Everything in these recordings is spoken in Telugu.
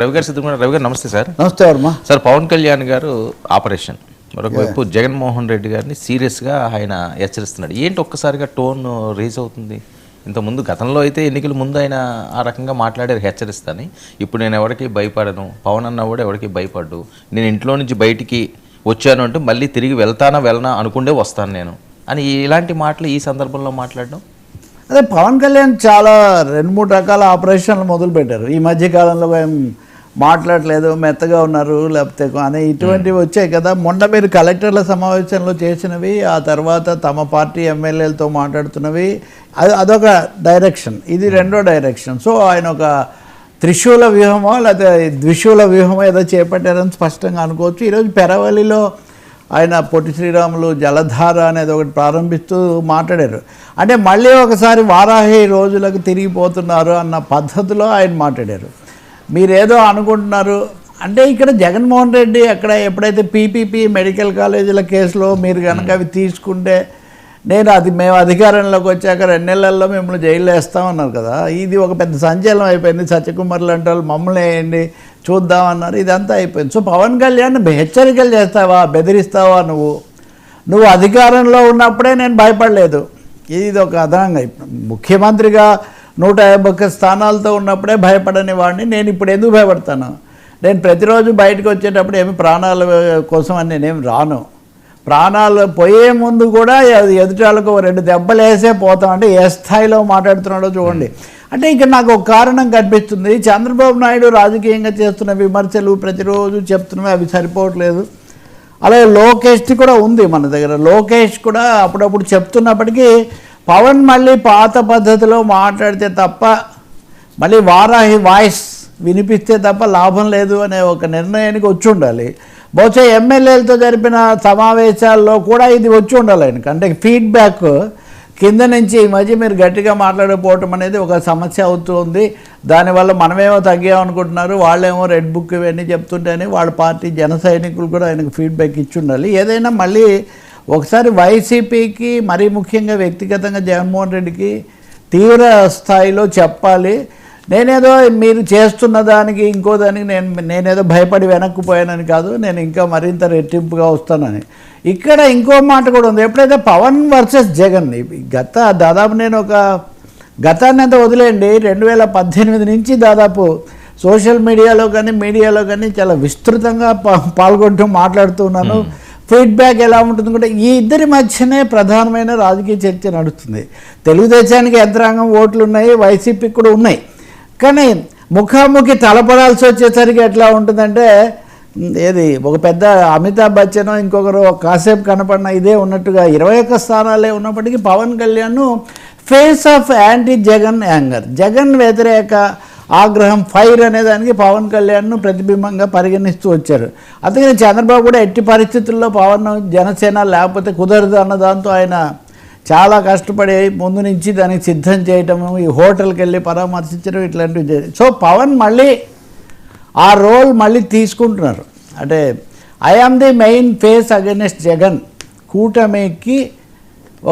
రవి గారు సిద్ధంగా రవి గారు నమస్తే సార్. నమస్తే వర్మ సార్. పవన్ కళ్యాణ్ గారు ఆపరేషన్, మరొక వైపు జగన్మోహన్ రెడ్డి గారిని సీరియస్గా ఆయన హెచ్చరిస్తున్నాడు. ఏంటి ఒక్కసారిగా టోన్ రేజ్ అవుతుంది? ఇంతకుముందు గతంలో అయితే ఎన్నికల ముందు ఆయన ఆ రకంగా మాట్లాడారు హెచ్చరిస్తాని. ఇప్పుడు నేను ఎవరికి భయపడను, పవన్ అన్న కూడా ఎవరికి భయపడ్డు, నేను ఇంట్లో నుంచి బయటికి వచ్చాను అంటే మళ్ళీ తిరిగి వెళ్ళనా అనుకుంటే వస్తాను నేను అని ఇలాంటి మాటలు ఈ సందర్భంలో మాట్లాడడం. అదే పవన్ కళ్యాణ్ చాలా 2-3 రకాల ఆపరేషన్లు మొదలుపెట్టారు ఈ మధ్యకాలంలో. మాట్లాడలేదు, మెత్తగా ఉన్నారు, లేకపోతే అని ఇటువంటివి వచ్చాయి కదా. మొన్న మీరు కలెక్టర్ల సమావేశంలో చేసినవి, ఆ తర్వాత తమ పార్టీ ఎమ్మెల్యేలతో మాట్లాడుతున్నవి, అదొక డైరెక్షన్, ఇది రెండో డైరెక్షన్. సో ఆయన ఒక త్రిశూల వ్యూహమో లేకపోతే ద్విశూల వ్యూహమో ఏదో చేపట్టారని స్పష్టంగా అనుకోవచ్చు. ఈరోజు పెరవలిలో ఆయన పొట్టి శ్రీరాములు జలధార అనేది ఒకటి ప్రారంభిస్తూ మాట్లాడారు. అంటే మళ్ళీ ఒకసారి వారాహి రోజులకు తిరిగిపోతున్నారు అన్న పద్ధతిలో ఆయన మాట్లాడారు. మీరేదో అనుకుంటున్నారు అంటే ఇక్కడ జగన్మోహన్ రెడ్డి అక్కడ ఎప్పుడైతే పీపీపీ మెడికల్ కాలేజీల కేసులో మీరు కనుక అవి తీసుకుంటే మేము అధికారంలోకి వచ్చాక 2 నెలల్లో మిమ్మల్ని జైల్లో వేస్తామన్నారు కదా. ఇది ఒక పెద్ద సంచలనం అయిపోయింది. సత్యకుమార్ లాంటి వాళ్ళు మమ్మల్ని వేయండి చూద్దామన్నారు, ఇదంతా అయిపోయింది. సో పవన్ కళ్యాణ్ హెచ్చరికలు చేస్తావా, బెదిరిస్తావా? నువ్వు అధికారంలో ఉన్నప్పుడే నేను భయపడలేదు, ఇది ఒక అదనంగా. ముఖ్యమంత్రిగా 151 స్థానాలతో ఉన్నప్పుడే భయపడని వాడిని నేను ఇప్పుడు ఎందుకు భయపడతాను? నేను ప్రతిరోజు బయటకు వచ్చేటప్పుడు ఏమి ప్రాణాల కోసం అని నేనేమి రాను. ప్రాణాలు పోయే ముందు కూడా ఎదుటాలకు 2 దెబ్బలు వేసే పోతాం. అంటే ఏ స్థాయిలో మాట్లాడుతున్నాడో చూడండి. అంటే ఇక్కడ నాకు ఒక కారణం కనిపిస్తుంది. చంద్రబాబు నాయుడు రాజకీయంగా చేస్తున్న విమర్శలు ప్రతిరోజు చెప్తున్నవి అవి సరిపోవట్లేదు. అలాగే లోకేష్ కూడా ఉంది మన దగ్గర. లోకేష్ కూడా అప్పుడప్పుడు చెప్తున్నప్పటికీ పవన్ మళ్ళీ పాత పద్ధతిలో మాట్లాడితే తప్ప, మళ్ళీ వారాహి వాయిస్ వినిపిస్తే తప్ప లాభం లేదు అనే ఒక నిర్ణయానికి వచ్చి ఉండాలి. బహుశా ఎమ్మెల్యేలతో జరిపిన సమావేశాల్లో కూడా ఇది వచ్చి ఉండాలి ఆయనకి. అంటే ఫీడ్బ్యాక్ కింద నుంచి ఈ మధ్య మీరు గట్టిగా మాట్లాడకపోవటం అనేది ఒక సమస్య అవుతుంది. దానివల్ల మనమేమో తగ్గామనుకుంటున్నారు, వాళ్ళేమో రెడ్ బుక్ ఇవన్నీ చెప్తుంటేనే వాళ్ళ పార్టీ జన సైనికులు కూడా ఆయనకు ఫీడ్బ్యాక్ ఇచ్చి ఉండాలి. ఏదైనా మళ్ళీ ఒకసారి వైసీపీకి మరీ ముఖ్యంగా వ్యక్తిగతంగా జగన్మోహన్ రెడ్డికి తీవ్ర స్థాయిలో చెప్పాలి. నేనేదో మీరు చేస్తున్న దానికి ఇంకో దానికి నేనేదో భయపడి వెనక్కిపోయానని కాదు, నేను ఇంకా మరింత రెట్టింపుగా వస్తానని. ఇక్కడ ఇంకో మాట కూడా ఉంది. ఎప్పుడైతే పవన్ వర్సెస్ జగన్ దాదాపు నేను ఒక గతాన్ని అంతా వదిలేయండి, 2018 నుంచి దాదాపు సోషల్ మీడియాలో కానీ చాలా విస్తృతంగా పాల్గొంటూ మాట్లాడుతూ ఉన్నాను. ఫీడ్బ్యాక్ ఎలా ఉంటుంది కూడా ఈ ఇద్దరి మధ్యనే ప్రధానమైన రాజకీయ చర్చ నడుస్తుంది. తెలుగుదేశానికి యంత్రాంగం ఓట్లు ఉన్నాయి, వైసీపీకి కూడా ఉన్నాయి. కానీ ముఖాముఖి తలపడాల్సి వచ్చేసరికి ఎట్లా ఉంటుందంటే ఏది ఒక పెద్ద అమితాబ్ బచ్చన్ ఇంకొకరు కాసేపు కనపడిన ఇదే ఉన్నట్టుగా 21 స్థానాలే ఉన్నప్పటికీ Pawan Kalyan face of anti Jagan anger, Jagan వ్యతిరేక ఆగ్రహం, ఫైర్ అనే దానికి పవన్ కళ్యాణ్ను ప్రతిబింబంగా పరిగణిస్తూ వచ్చారు. అందుకని చంద్రబాబు కూడా ఎట్టి పరిస్థితుల్లో పవన్ జనసేన లేకపోతే కుదరదు అన్న దాంతో ఆయన చాలా కష్టపడి ముందు నుంచి దానికి సిద్ధం చేయటము, ఈ హోటల్కి వెళ్ళి పరామర్శించడం, ఇట్లాంటివి చేయాలి. సో పవన్ మళ్ళీ ఆ రోల్ మళ్ళీ తీసుకుంటున్నారు. అంటే I am the main face against Jagan, కూటమికి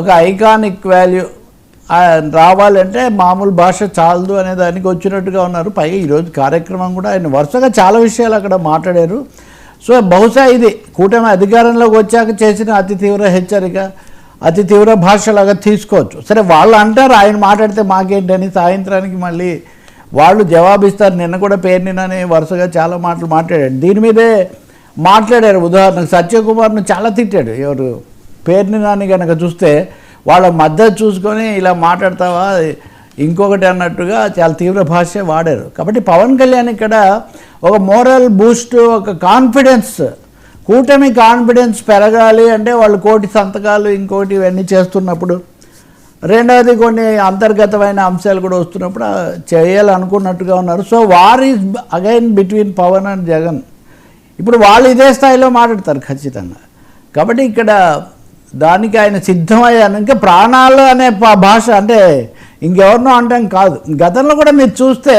ఒక ఐకానిక్ వాల్యూ రావాలంటే మామూలు భాష చాలదు అనే దానికి వచ్చినట్టుగా ఉన్నారు. పైగా ఈరోజు కార్యక్రమం కూడా ఆయన వరుసగా చాలా విషయాలు అక్కడ మాట్లాడారు. సో బహుశా ఇది కూటమి అధికారంలోకి వచ్చాక చేసిన అతి తీవ్ర హెచ్చరిక, అతి తీవ్ర భాషలాగా తీసుకోవచ్చు. సరే వాళ్ళు అంటారు ఆయన మాట్లాడితే మాకేంటని, సాయంత్రానికి మళ్ళీ వాళ్ళు జవాబిస్తారు. నిన్న కూడా పేర్నినని వరుసగా చాలా మాటలు మాట్లాడాడు, దీని మీదే మాట్లాడారు. ఉదాహరణకు సత్యకుమార్ను చాలా తిట్టాడు. ఎవరు పేర్నినాని కనుక చూస్తే వాళ్ళ మద్దతు చూసుకొని ఇలా మాట్లాడతావా ఇంకొకటి అన్నట్టుగా చాలా తీవ్ర భాష వాడారు. కాబట్టి పవన్ కళ్యాణ్ ఇక్కడ ఒక మోరల్ బూస్ట్, ఒక కాన్ఫిడెన్స్, కూటమి కాన్ఫిడెన్స్ పెరగాలి అంటే వాళ్ళు 1 కోటి సంతకాలు ఇంకోటి ఇవన్నీ చేస్తున్నప్పుడు, రెండవది కొన్ని అంతర్గతమైన అంశాలు కూడా వస్తున్నప్పుడు చేయాలనుకున్నట్టుగా ఉన్నారు. So war is again between Pawan and Jagan. ఇప్పుడు వాళ్ళు ఇదే స్థాయిలో మాట్లాడతారు ఖచ్చితంగా. కాబట్టి ఇక్కడ దానికి ఆయన సిద్ధమయ్యాను. ఇంకా ప్రాణాలు అనే భాష అంటే ఇంకెవరినో అంటాం కాదు. గతంలో కూడా మీరు చూస్తే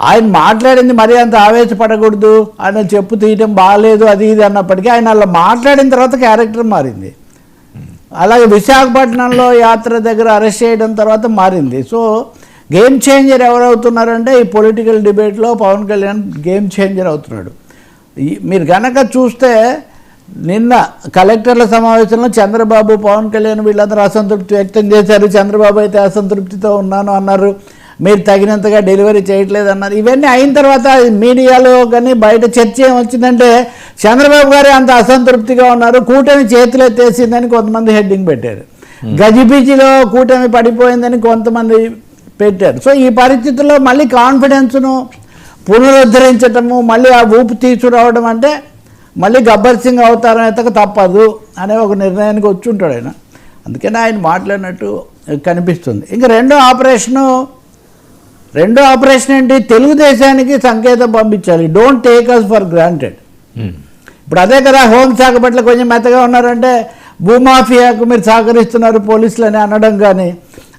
ఆయన మాట్లాడింది మరీ అంత ఆవేశపడకూడదు, ఆయన చెప్పు తీయటం బాగాలేదు అది ఇది అన్నప్పటికీ ఆయన అలా మాట్లాడిన తర్వాత క్యారెక్టర్ మారింది. అలాగే విశాఖపట్నంలో యాత్ర దగ్గర అరెస్ట్ చేయడం తర్వాత మారింది. సో గేమ్ చేంజర్ ఎవరు అవుతున్నారంటే ఈ పొలిటికల్ డిబేట్లో పవన్ కళ్యాణ్ గేమ్ చేంజర్ అవుతున్నాడు. మీరు గనక చూస్తే నిన్న కలెక్టర్ల సమావేశంలో చంద్రబాబు, పవన్ కళ్యాణ్ వీళ్ళందరూ అసంతృప్తి వ్యక్తం చేశారు. చంద్రబాబు అయితే అసంతృప్తితో ఉన్నాను అన్నారు, మీరు తగినంతగా డెలివరీ చేయట్లేదు అన్నారు. ఇవన్నీ అయిన తర్వాత మీడియాలో కానీ బయట చర్చ ఏమొచ్చిందంటే చంద్రబాబు గారే అంత అసంతృప్తిగా ఉన్నారు, కూటమి చేతులు ఎత్తేసిందని కొంతమంది హెడ్డింగ్ పెట్టారు. గజిబిజిలో కూటమి పడిపోయిందని కొంతమంది పెట్టారు. సో ఈ పరిస్థితుల్లో మళ్ళీ కాన్ఫిడెన్స్ను పునరుద్ధరించటము, మళ్ళీ ఆ ఊపు తీసుకురావడం అంటే మళ్ళీ గబ్బర్ సింగ్ అవతారం ఎత్తక తప్పదు అనే ఒక నిర్ణయానికి వచ్చి ఉంటాడు ఆయన. అందుకని ఆయన మాట్లాడినట్టు కనిపిస్తుంది. ఇంకా రెండో ఆపరేషన్ ఏంటి? తెలుగుదేశానికి సంకేతం పంపించాలి, don't take us for granted. ఇప్పుడు అదే కదా హోంశాఖ పట్ల కొంచెం మెత్తగా ఉన్నారంటే భూమాఫియాకు మీరు సహకరిస్తున్నారు పోలీసులు అని అనడం. కానీ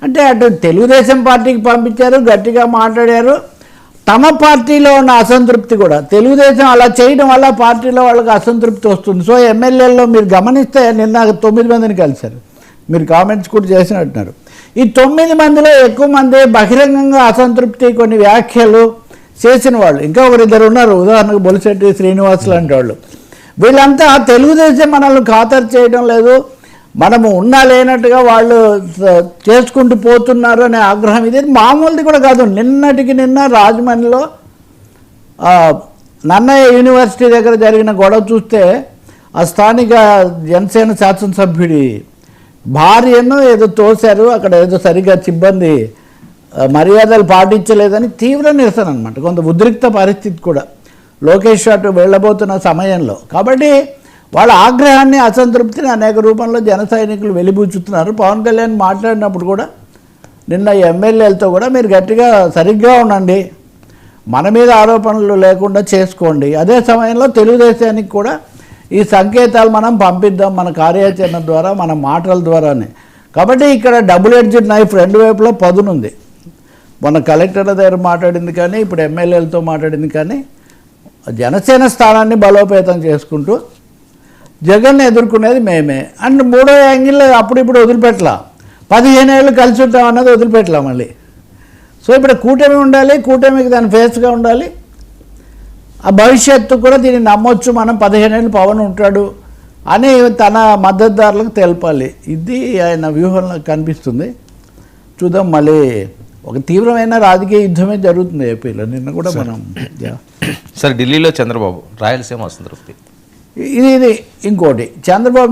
అంటే అటు తెలుగుదేశం పార్టీకి పంపించారు, గట్టిగా మాట్లాడారు. తమ పార్టీలో ఉన్న అసంతృప్తి కూడా తెలుగుదేశం అలా చేయడం వల్ల పార్టీలో వాళ్ళకి అసంతృప్తి వస్తుంది. సో ఎమ్మెల్యేల్లో మీరు గమనిస్తే నిన్న 9 మందిని కలిశారు, మీరు కామెంట్స్ కూడా చేసినట్టున్నారు. ఈ 9 మందిలో ఎక్కువ మంది బహిరంగంగా అసంతృప్తి కొన్ని వ్యాఖ్యలు చేసిన వాళ్ళు. ఇంకా ఒకరిద్దరు ఉన్నారు, ఉదాహరణకు బొలిశెట్టి శ్రీనివాస్ లాంటి వాళ్ళు. వీళ్ళంతా తెలుగుదేశం మనల్ని ఖాతరు చేయడం లేదు, మనము ఉన్నా లేనట్టుగా వాళ్ళు చేసుకుంటూ పోతున్నారు అనే ఆగ్రహం. ఇది మామూలుది కూడా కాదు. నిన్నటికి నిన్న రాజమండ్రిలో నన్నయ్య యూనివర్సిటీ దగ్గర జరిగిన గొడవ చూస్తే ఆ స్థానిక జనసేన శాసనసభ్యుడి భార్యను ఏదో తోశారు, అక్కడ ఏదో సరిగ్గా సిబ్బంది మర్యాదలు పాటించలేదని తీవ్ర నిరసన అనమాట. కొంత ఉద్రిక్త పరిస్థితి కూడా లోకేష్ అటు వెళ్ళబోతున్న సమయంలో. కాబట్టి వాళ్ళ ఆగ్రహాన్ని, అసంతృప్తిని అనేక రూపంలో జన సైనికులు వెలిబుచ్చుతున్నారు. పవన్ కళ్యాణ్ మాట్లాడినప్పుడు కూడా నిన్న ఎమ్మెల్యేలతో కూడా మీరు గట్టిగా సరిగ్గా ఉండండి, మన మీద ఆరోపణలు లేకుండా చేసుకోండి. అదే సమయంలో తెలుగుదేశానికి కూడా ఈ సంకేతాలు మనం పంపిద్దాం మన కార్యాచరణ ద్వారా, మన మాటల ద్వారానే. కాబట్టి ఇక్కడ డబుల్ ఎడ్జ్డ్ నైఫ్ రెండు వైపులా పదునుంది. మన కలెక్టర్ల దగ్గర మాట్లాడింది కానీ, ఇప్పుడు ఎమ్మెల్యేలతో మాట్లాడింది కానీ, జనసేన స్థానాన్ని బలోపేతం చేసుకుంటూ జగన్ ఎదుర్కొనేది మేమే. అండ్ మూడో యాంగిల్ అప్పుడిప్పుడు వదిలిపెట్టలా, 15 ఏళ్ళు కలిసి ఉంటాం అన్నది వదిలిపెట్టలా మళ్ళీ. సో ఇప్పుడు కూటమి ఉండాలి, కూటమికి దాని ఫేస్గా ఉండాలి. ఆ భవిష్యత్తు కూడా దీన్ని నమ్మొచ్చు, మనం 15 ఏళ్ళు పవన్ ఉంటాడు అని తన మద్దతుదారులకు తెలపాలి. ఇది ఆయన వ్యూహంలో కనిపిస్తుంది. చూద్దాం, మళ్ళీ ఒక తీవ్రమైన రాజకీయ యుద్ధమే జరుగుతుంది ఏపీలో. నిన్న కూడా మనం సరే ఢిల్లీలో చంద్రబాబు, రాయలసీమ అసంతృప్తి. ఇది ఇంకోటి చంద్రబాబు